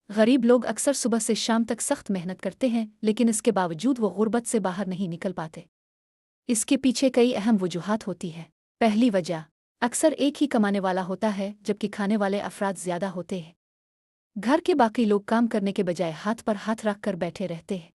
غریب لوگ اکثر صبح سے شام تک سخت محنت کرتے ہیں، لیکن اس کے باوجود وہ غربت سے باہر نہیں نکل پاتے۔ اس کے پیچھے کئی اہم وجوہات ہوتی ہیں۔ پہلی وجہ، اکثر ایک ہی کمانے والا ہوتا ہے جبکہ کھانے والے افراد زیادہ ہوتے ہیں۔ گھر کے باقی لوگ کام کرنے کے بجائے ہاتھ پر ہاتھ رکھ کر بیٹھے رہتے ہیں۔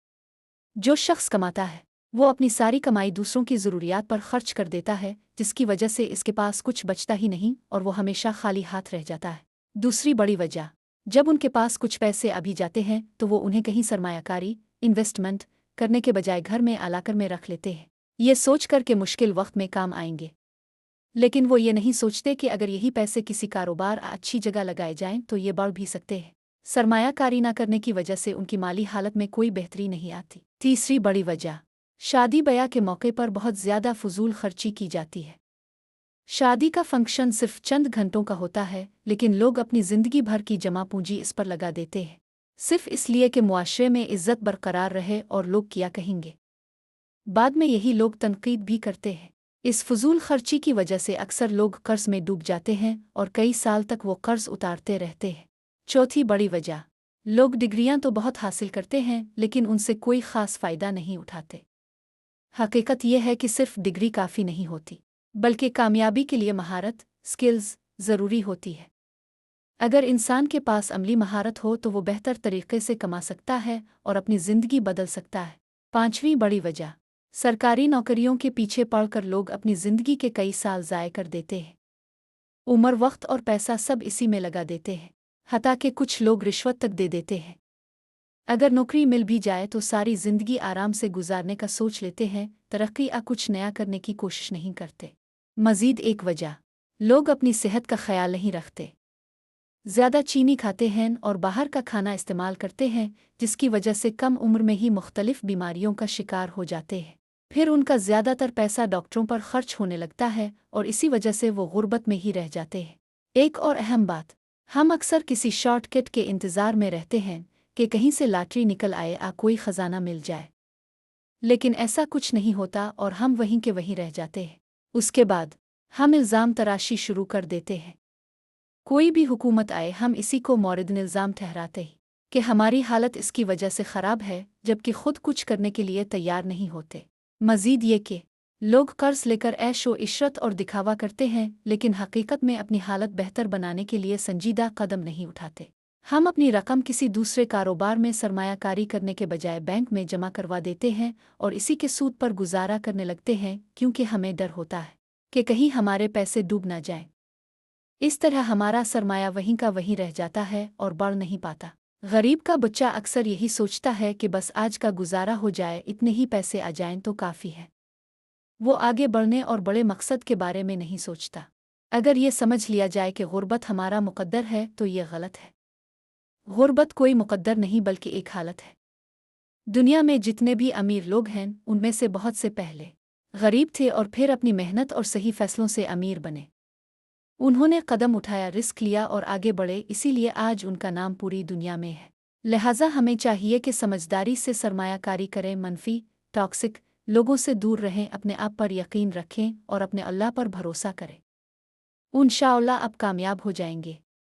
جو شخص کماتا ہے وہ اپنی ساری کمائی دوسروں کی ضروریات پر خرچ کر دیتا ہے، جس کی وجہ سے اس کے پاس کچھ بچتا ہی نہیں اور وہ ہمیشہ خالی ہاتھ رہ جاتا ہے۔ دوسری بڑی وجہ، جب ان کے پاس کچھ پیسے ابھی جاتے ہیں تو وہ انہیں کہیں سرمایہ کاری، انویسٹمنٹ کرنے کے بجائے گھر میں الاکر میں رکھ لیتے ہیں، یہ سوچ کر کہ مشکل وقت میں کام آئیں گے۔ لیکن وہ یہ نہیں سوچتے کہ اگر یہی پیسے کسی کاروبار اچھی جگہ لگائے جائیں تو یہ بڑھ بھی سکتے ہیں۔ سرمایہ کاری نہ کرنے کی وجہ سے ان کی مالی حالت میں کوئی بہتری نہیں آتی۔ تیسری بڑی وجہ، شادی بیاہ کے موقع پر بہت زیادہ فضول خرچی کی جاتی ہے۔ شادی کا فنکشن صرف چند گھنٹوں کا ہوتا ہے، لیکن لوگ اپنی زندگی بھر کی جمع پونجی اس پر لگا دیتے ہیں، صرف اس لیے کہ معاشرے میں عزت برقرار رہے اور لوگ کیا کہیں گے۔ بعد میں یہی لوگ تنقید بھی کرتے ہیں۔ اس فضول خرچی کی وجہ سے اکثر لوگ قرض میں ڈوب جاتے ہیں اور کئی سال تک وہ قرض اتارتے رہتے ہیں۔ چوتھی بڑی وجہ، لوگ ڈگریاں تو بہت حاصل کرتے ہیں لیکن ان سے کوئی خاص فائدہ نہیں اٹھاتے۔ حقیقت یہ ہے کہ صرف ڈگری کافی نہیں ہوتی، بلکہ کامیابی کے لیے مہارت، سکلز ضروری ہوتی ہے۔ اگر انسان کے پاس عملی مہارت ہو تو وہ بہتر طریقے سے کما سکتا ہے اور اپنی زندگی بدل سکتا ہے۔ پانچویں بڑی وجہ، سرکاری نوکریوں کے پیچھے پڑ کر لوگ اپنی زندگی کے کئی سال ضائع کر دیتے ہیں۔ عمر، وقت اور پیسہ سب اسی میں لگا دیتے ہیں، حتیٰ کہ کچھ لوگ رشوت تک دے دیتے ہیں۔ اگر نوکری مل بھی جائے تو ساری زندگی آرام سے گزارنے کا سوچ لیتے ہیں، ترقی کچھ نیا کرنے کی کوشش نہیں کرتے۔ مزید ایک وجہ، لوگ اپنی صحت کا خیال نہیں رکھتے، زیادہ چینی کھاتے ہیں اور باہر کا کھانا استعمال کرتے ہیں، جس کی وجہ سے کم عمر میں ہی مختلف بیماریوں کا شکار ہو جاتے ہیں۔ پھر ان کا زیادہ تر پیسہ ڈاکٹروں پر خرچ ہونے لگتا ہے اور اسی وجہ سے وہ غربت میں ہی رہ جاتے ہیں۔ ایک اور اہم بات، ہم اکثر کسی شارٹ کٹ کے انتظار میں رہتے ہیں کہ کہیں سے لاٹری نکل آئے، کوئی خزانہ مل جائے، لیکن ایسا کچھ نہیں ہوتا اور ہم وہیں کے وہیں رہ جاتے ہیں۔ اس کے بعد ہم الزام تراشی شروع کر دیتے ہیں۔ کوئی بھی حکومت آئے ہم اسی کو مورد الزام ٹھہراتے ہیں کہ ہماری حالت اس کی وجہ سے خراب ہے، جبکہ خود کچھ کرنے کے لیے تیار نہیں ہوتے۔ مزید یہ کہ لوگ قرض لے کر عیش و عشرت اور دکھاوا کرتے ہیں، لیکن حقیقت میں اپنی حالت بہتر بنانے کے لیے سنجیدہ قدم نہیں اٹھاتے۔ ہم اپنی رقم کسی دوسرے کاروبار میں سرمایہ کاری کرنے کے بجائے بینک میں جمع کروا دیتے ہیں اور اسی کے سود پر گزارا کرنے لگتے ہیں، کیونکہ ہمیں ڈر ہوتا ہے کہ کہیں ہمارے پیسے ڈوب نہ جائیں۔ اس طرح ہمارا سرمایہ وہیں کا وہیں رہ جاتا ہے اور بڑھ نہیں پاتا۔ غریب کا بچہ اکثر یہی سوچتا ہے کہ بس آج کا گزارا ہو جائے، اتنے ہی پیسے آ جائیں تو کافی ہے۔ وہ آگے بڑھنے اور بڑے مقصد کے بارے میں نہیں سوچتا۔ اگر یہ سمجھ لیا جائے کہ غربت ہمارا مقدر ہے تو یہ غلط ہے۔ غربت کوئی مقدر نہیں بلکہ ایک حالت ہے۔ دنیا میں جتنے بھی امیر لوگ ہیں ان میں سے بہت سے پہلے غریب تھے اور پھر اپنی محنت اور صحیح فیصلوں سے امیر بنے۔ انہوں نے قدم اٹھایا، رسک لیا اور آگے بڑھے، اسی لیے آج ان کا نام پوری دنیا میں ہے۔ لہٰذا ہمیں چاہیے کہ سمجھداری سے سرمایہ کاری کریں، منفی، ٹاکسک لوگوں سے دور رہیں، اپنے آپ پر یقین رکھیں اور اپنے اللہ پر بھروسہ کریں۔ انشاءاللہ آپ کامیاب ہو جائیں گے۔